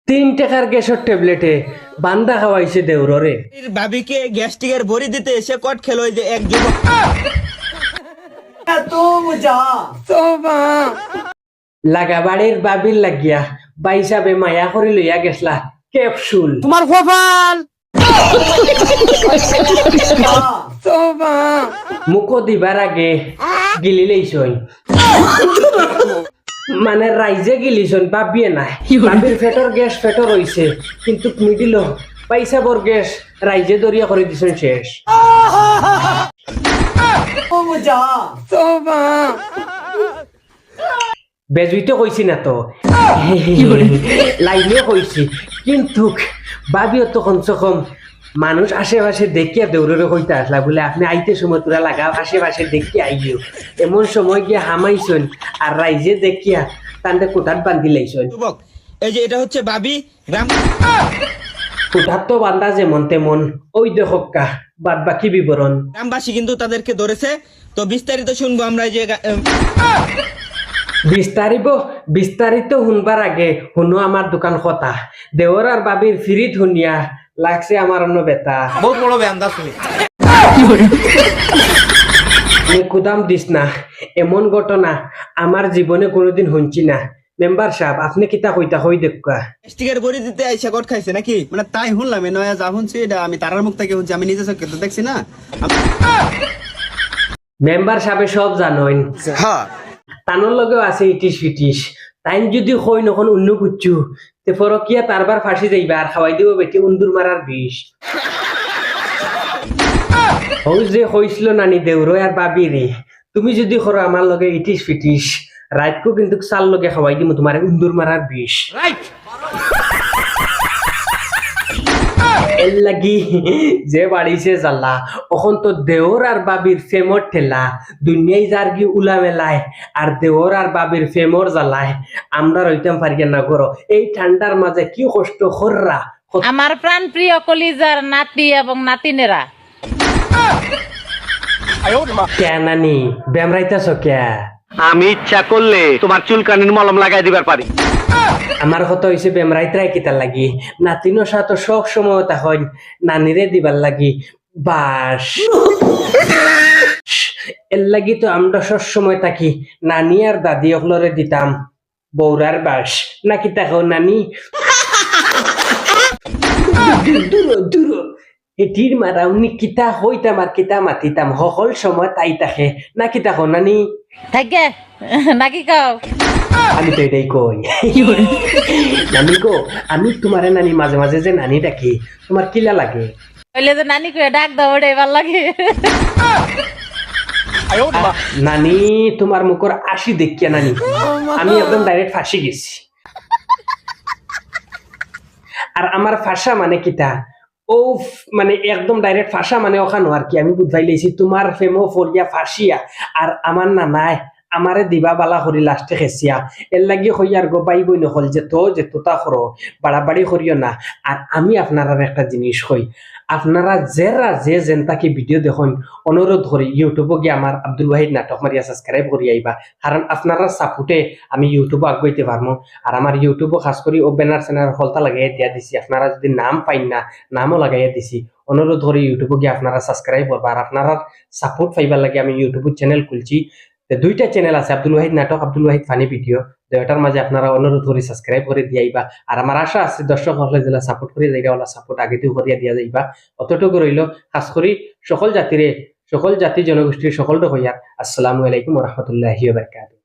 3 টাকার গ্যাসের ট্যাবলেটে বান্দা খাওয়াইছে দেউররে। ভাবিকে গ্যাস্ট্রিকের বড়ি দিতে এসে কট খেলো ওই যে এক যুবক। লাগাবাড়ির বাবির লাগিয়া বাইসাবে মায়া করে লইয়া গেছলা ক্যাপসুল। তোমার কপাল। মুখো দিবার আগে গিলি লইছই, মানে রাইজে গিলিছন বাবিয়ে নাই। বাবির ফেটর গ্যাস ফেটর হইছে, কিন্তু মিডিল পাইসাবর গ্যাস রাইজে দরিয়া করে দিছেন শেষ। বেজুইতে কইছি না তো, লাইনে কইছি, কিন্তু বাবিও তো কমসে কম মানুষ আশেপাশে দেখিয়া দৌড়ে কইতে আসলা বলে আপনি আইতে সময় তোরা লাগাও, আশেপাশে দেখিয়া আইও। এমন সময় গিয়ে হামাইছন আর রাইজে দেখিয়া তান্ডে কোঠাত বান্ধি লাইছন। যুবক এই যে এটা হচ্ছে ভাবি গ্রাম। কোঠাত তো বান্ধা যেমন তেমন, ওই দেখকা বাদ বাকি বিবরণ। গ্রামবাসী কিন্তু তাদেরকে ধরেছে, তো বিস্তারিত শুনবো আমরা। এই যে বিস্তারিত শুনবার আগে শুনো আমার দোকান কথা। দেওর আর বাবির ফিরিত শুনিয়া লাগছে আমার অন্য বেতা। বহুত বড় বেন্দা শুনি। কুদাম দিস না, এমন ঘটনা আমার জীবনে কোনোদিন শুনছি না। মেম্বার সাহেব আপনি কিতা কইতা হই দেখা। গ্যাস্ট্রিকের বড়ি দিতে আইসা কট খাইছে নাকি? মানে তাই শুনলাম, নয়া যা শুনছি এটা আমি তারার মুখ থেকে শুনছি, আমি নিজে চোখে তো দেখছি না। মেম্বার সাহেব সব জানেন, তানোর লগেও আছে ইটিস ফিটিস। তাইন যদি কই নখন অন্য কুচ্ছু তে পরকিয়া তারবার ফাঁসি যাইবা আর খাওয়াই দিব বেটি উন্দুর মারার বিষ। ওই যে হইছিল নানি দেউর আর বাবি রে, তুমি যদি করো আমার লগে ইটিস ফিটিস, রাতকো কিন্তু চাল লগে খাওয়াই দিব তোমার উন্দুর মারার বিষ। এর লাগি যে বাড়িছে জ্বালা, এখন তো দেওর আর বাবির ফেমর ঠেলা দুনিয়ায় যার কি উলা মেলায়, আর দেওর আর বাবির ফেমর জ্বালায় আমরা রইতাম পারিয়া না করো। এই ঠান্ডার মাঝে কি কষ্ট খররা। আমার প্রাণ প্রিয় কলিজার নাতি এবং নাতিনেরা, কে নানি বেমরাইতাছ কে? আমি ইচ্ছা করলে তোমার চুলকানির মলম লাগাই দিবার পারি। আমার কথা হইছে বেমরাইতরাই কিতার লাগি, নাতিনোর সাথে সব সময় তখন নানিরে দিবার লাগি বাস। এর লাগি তো আমরা সব সময় থাকি নানি আর দাদি অকলরে দিতাম বৌরার বাস। নাকি তাকো নানি দূর এটির মারা উনি কিতা হইতাম আর কিতা মাতিতাম সকল সময় তাই তাকে। নাকি তাকো নানি থাকে নাকি কাও? আমি তো এটাই কই। নানি গো, আমি তোমারে নানি মাঝে মাঝে যে নানি ডাকি তোমার কিলা লাগে? কইলে যে নানি কই ডাক দাও ওটাই ভাল লাগে। নানি তোমার মুখর আসি দেখিয়া নানি আমি একদম ডাইরেক্ট ফাঁসি গেছি। আর আমার ফাঁসা মানে কিতা, ও মানে একদম ডাইরেক্ট ফাঁসা মানে ওখানো আর কি। আমি বুঝাই লেছি তোমার ফেমো ফরিয়া ফাঁসিয়া আর আমার নানায় আমারে দিবা বালা করি লাস্টে খেসিয়া। এর লাগি হইয়ার গো বাই বই নহল যে তোতা করো বাড়াবাড়ি করিও না। আর আমি আপনারা একটা জিনিস কই, আপনারা যে যেনতাকে ভিডিও দেখুন অনুরোধ করি ইউটিউবে গিয়ে আমার আব্দুল ওয়াহিদ নাটক মারিয়া সাবস্ক্রাইব করি আইবা, কারণ আপনারা সাপোর্টে আমি ইউটিউবে আগাইতে পারবো। আর আমার ইউটিউবে খাস করি ও ব্যানার স্যানার হলতা লাগাইয়া দিয়া দিছি, আপনারা যদি নাম পাইন না নামও লাগাইয়া দিছি। অনুরোধ করি ইউটিউবে গিয়ে আপনারা সাবস্ক্রাইব করবা। আর আপনারা সাপোর্ট পাইবার লাগে আমি ইউটিউব চ্যানেল খুলছি, দুইটা চ্যানেল আছে, আব্দুল ওয়াহিদ নাটক, আব্দুল ওয়াহিদ ফানি ভিডিও। দুইটার মাঝে আপনারা অনুরোধ করে সাবস্ক্রাইব করে দিয়াইবা। আর আমার আশা আছে দর্শক হলে যেটা সাপোর্ট করে যাইবা ওলা সাপোর্ট আগে দিও করিয়া দিয়া যাইবা। অতটুকু রইল। খাস করি সকল জাতি জনগোষ্ঠীর সকলটা হইয়ার আসসালামু আলাইকুম ওয়া রাহমাতুল্লাহি ওয়া বারাকাতুহু।